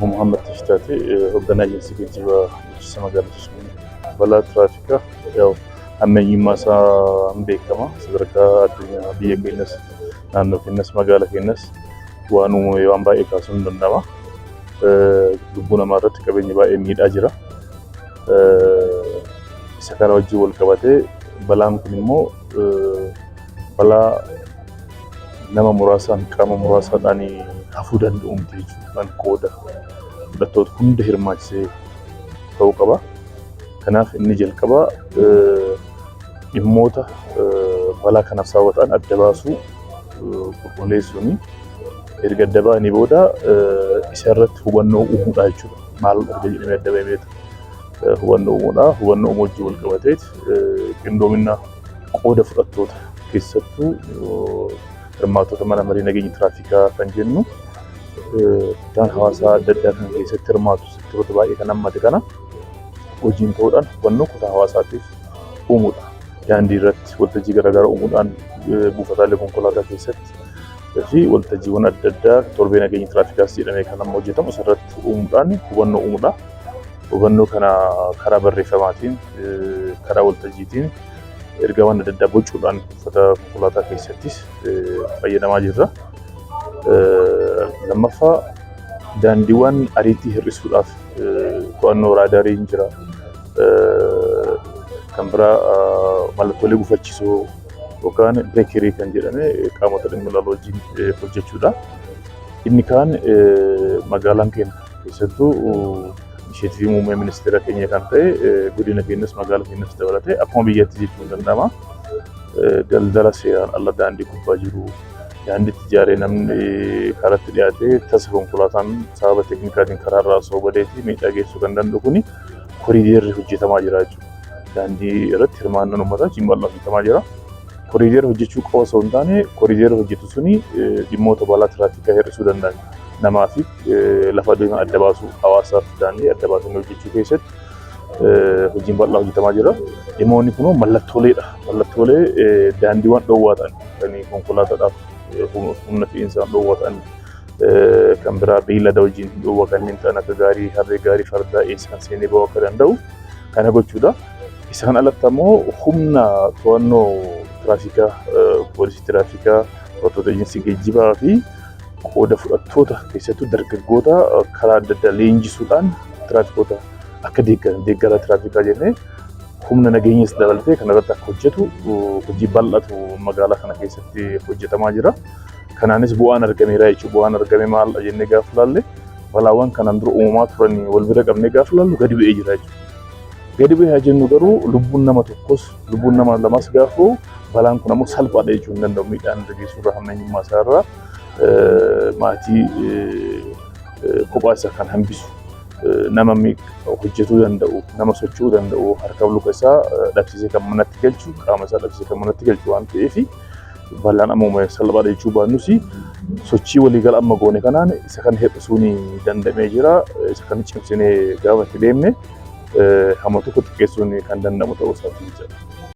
محمد تشتاتي هبنا جنسي كجيبا جسم قالش بلا ترافيكا يو أما يما سا بيكما سدركا الدنيا بيا كينس نانو كينس مقالة كينس وانو يوان باي كاسون دندما لبونا مرات كبيني باي ميد أجرا سكان وجه والكباتي بلام كنمو بلا nama muraasaan qaama muraasaadhaan hafuu danda'umti jechuudhaan qooda fudhattoota hunda hirmaachisee ta'uu qaba. Kanaaf inni jalqabaa dhimmoota balaa kanaaf sababa adda baasuu qulqulleessuuni erga adda baanii booda isa irratti hubannoo uumuudha jechuudha. Maal erga jedhamee adda bahee beektu hubannoo uumuudha. Hubannoo uumuu wajjin wal qabateet qindoomina qooda fudhattoota keessattuu hirmaatota mana marii nageenya tiraafikaa kan jennu daan hawaasaa adda addaa kan keessatti hirmaatu sektoota baay'ee kan hammate kana hojiin ta'uudhaan hubannoo kutaa hawaasaatiif uumuudha. Daandii irratti waltajjii garaagaraa uumuudhaan buufataalee konkolaataa keessatti fi waltajjiiwwan adda addaa torbee nageenya tiraafikaas jedhamee kan amma hojjetamu asirratti uumuudhaan hubannoo uumuudha. Hubannoo kana karaa barreeffamaatiin karaa waltajjiitiin ergaawwan adda addaa bocuudhaan uffata konkolaataa keessattis fayyadamaa jirra. Lammaffaa daandiiwwan ariitii hir'isuudhaaf to'annoo raadaariin jira. Kan biraa mallattoolee gufachiisoo yookaan bireekirii kan jedhame qaamota dhimma ilaalu wajjin hojjechuudha. Inni kaan magaalaan keenya keessattuu isheetii muummee ministeera keenya kan ta'e godina keenyas magaalaa keenyas dabalatee akkuma biyyatti jechuun danda'ama. Daldala seeraan ala daandii gubbaa jiru daandiitti ijaaree namni karaatti dhiyaatee tasa konkolaataan sababa teeknikaatiin karaarraa osoo badeetii miidhaa geessuu kan danda'u kuni koriideerri hojjetamaa jira jechuudha. Daandii irratti hirmaannaan uummataa cimbal'aa hojjetamaa jira. Koriideerri hojjechuu qofa osoo hin taane koriideerri hojjetu suni dhimmoota balaa tiraafikaa hir'isuu danda'an. Namaa fi lafa deemaa adda baasuu hawaasaaf daandii adda baasanii hojjechuu keessatti hojiin bal'aa hojjetamaa jira. Dhimmoonni kun mallattooleedha. Mallattoolee daandiiwwan dhoowwaa ta'an kan konkolaataadhaaf humna fe'iinsaan dhoowwaa ta'an kan biraa beeylada wajjin dhoowwaa kanneen ta'an akka gaarii harree gaarii fardaa eessaan seenee ba'uu akka danda'u kana gochuudha. Isaan alatti ammoo humna to'annoo tiraafikaa poolisii tiraafikaa to'attoota eejinsii geejjibaa fi qooda fudhattoota keessattuu dargaggoota karaa adda addaa leenjisuudhaan tiraafikoota akka deeggara tiraafikaa jennee humna nageenyas dabalatee kan irratti akka hojjetu hojii bal'atu magaalaa kana keessatti hojjetamaa jira. Kanaanis bu'aan argameera jechuudha. Bu'aan argame maal jennee gaafa ilaalle balaawwan kanaan dura uumamaa turan wal bira qabnee gaafa ilaallu gadi bu'ee jira jechuudha. Gadi bu'ee jennu garuu lubbuun nama tokkos lubbuun nama lamas gaafa balaan kun ammoo salphaadha jechuu hin danda'u. Miidhaan geessuurraa hammeenyummaa isaarraa maatii kophaa isaa kan hambisu nama hojjetuu danda'u nama socho'uu danda'u harka luka isaa dhabsiisee kan manatti galchu qaama isaa dhabsiisee kan manatti galchu waan ta'eef balaan ammoo salphaadha jechuu baannus sochii waliigala amma goone kanaan isa kan hir'isuun danda'amee jira. Isa kan cimsinee gaafa itti deemne hamma tokko xiqqeessuun kan danda'amu ta'uu isaati jechuudha.